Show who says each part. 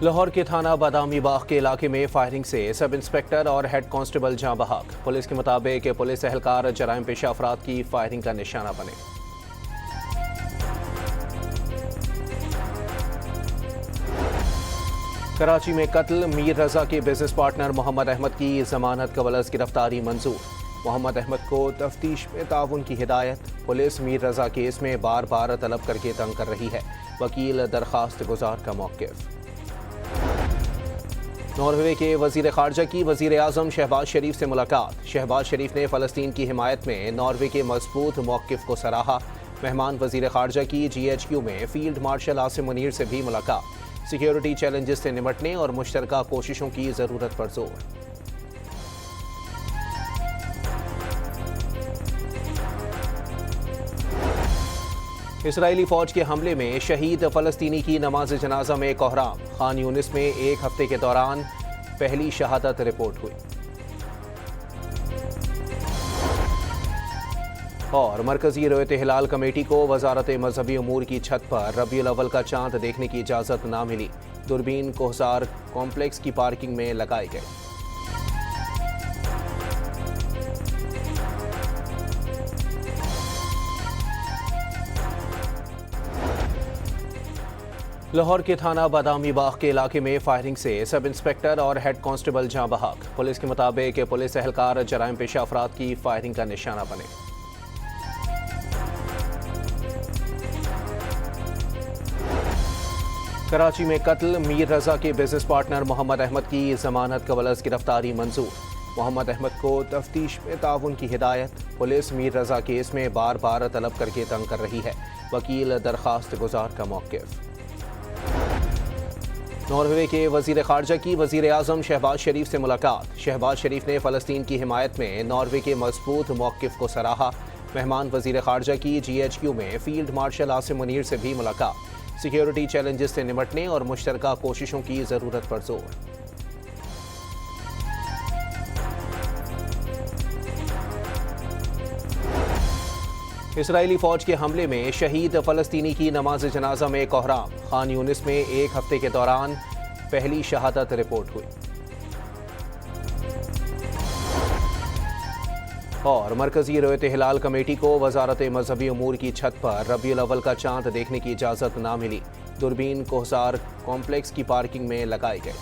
Speaker 1: लाहौर के थाना बादामी बाग के इलाके में फायरिंग से सब इंस्पेक्टर और हेड कांस्टेबल जाँ बहक। पुलिस के मुताबिक पुलिस एहलकार जराइम पेशा अफराद की फायरिंग का निशाना बने। कराची में कत्ल, मीर रजा के बिजनेस पार्टनर मोहम्मद अहमद की जमानत कबल गिरफ्तारी मंजूर। मोहम्मद अहमद को तफ्तीश में ताउन की हिदायत। पुलिस मीर रजा केस में बार बार तलब करके तंग कर रही है। वकील दरखास्त गुजार का मौक़िफ़। नॉर्वे के वजीर खारजा की वजीर आजम शहबाज शरीफ से मुलाकात। शहबाज शरीफ ने फ़लस्तीन की हिमायत में नॉर्वे के मजबूत मौक़िफ़ को सराहा। मेहमान वजीर खारजा की GHQ में फील्ड मार्शल आसिम मुनीर से भी मुलाकात। सिक्योरिटी चैलेंजेस से निपटने और मुश्तरका कोशिशों की ज़रूरत पर जोर। इसराइली फौज के हमले में शहीद फ़लस्तीनी की नमाज जनाजा में कोहराम। खान यूनिस में एक हफ्ते के दौरान पहली शहादत रिपोर्ट हुई। और मरकजी रोयत हिलाल कमेटी को वजारत मजहबी अमूर की छत पर रबीउल अव्वल का चांद देखने की इजाज़त ना मिली। दूरबीन कोहसार कॉम्प्लेक्स की पार्किंग में लगाए गए। लाहौर के थाना बादामी बाग के इलाके में फायरिंग से सब इंस्पेक्टर और हेड कांस्टेबल जाँ बहक। पुलिस के मुताबिक पुलिस एहलकार जराइम पेशा अफराद की फायरिंग का निशाना बने। कराची में कत्ल, मीर रजा के बिजनेस पार्टनर मोहम्मद अहमद की जमानत कबल गिरफ्तारी मंजूर। मोहम्मद अहमद को तफ्तीश में ताउन की हिदायत। पुलिस मीर रजा केस में बार बार तलब करके तंग कर रही है। वकील दरखास्त गुजार का मौक़िफ़। नॉर्वे के वजीर खारजा की वजीर आजम शहबाज शरीफ से मुलाकात। शहबाज शरीफ ने फ़लस्तीन की हिमायत में नॉर्वे के मजबूत मौक़िफ़ को सराहा। मेहमान वजीर खारजा की GHQ में फील्ड मार्शल आसिम मुनीर से भी मुलाकात। सिक्योरिटी चैलेंजेस से निपटने और मुश्तरका कोशिशों की ज़रूरत पर जोर। इसराइली फौज के हमले में शहीद फ़लस्तीनी की नमाज जनाजा में कोहराम। खान यूनिस में एक हफ्ते के दौरान पहली शहादत रिपोर्ट हुई। और मरकजी रोयत हिलाल कमेटी को वजारत मजहबी अमूर की छत पर रबीउल अव्वल का चांद देखने की इजाज़त ना मिली। दूरबीन कोहसार कॉम्प्लेक्स की पार्किंग में लगाए गए।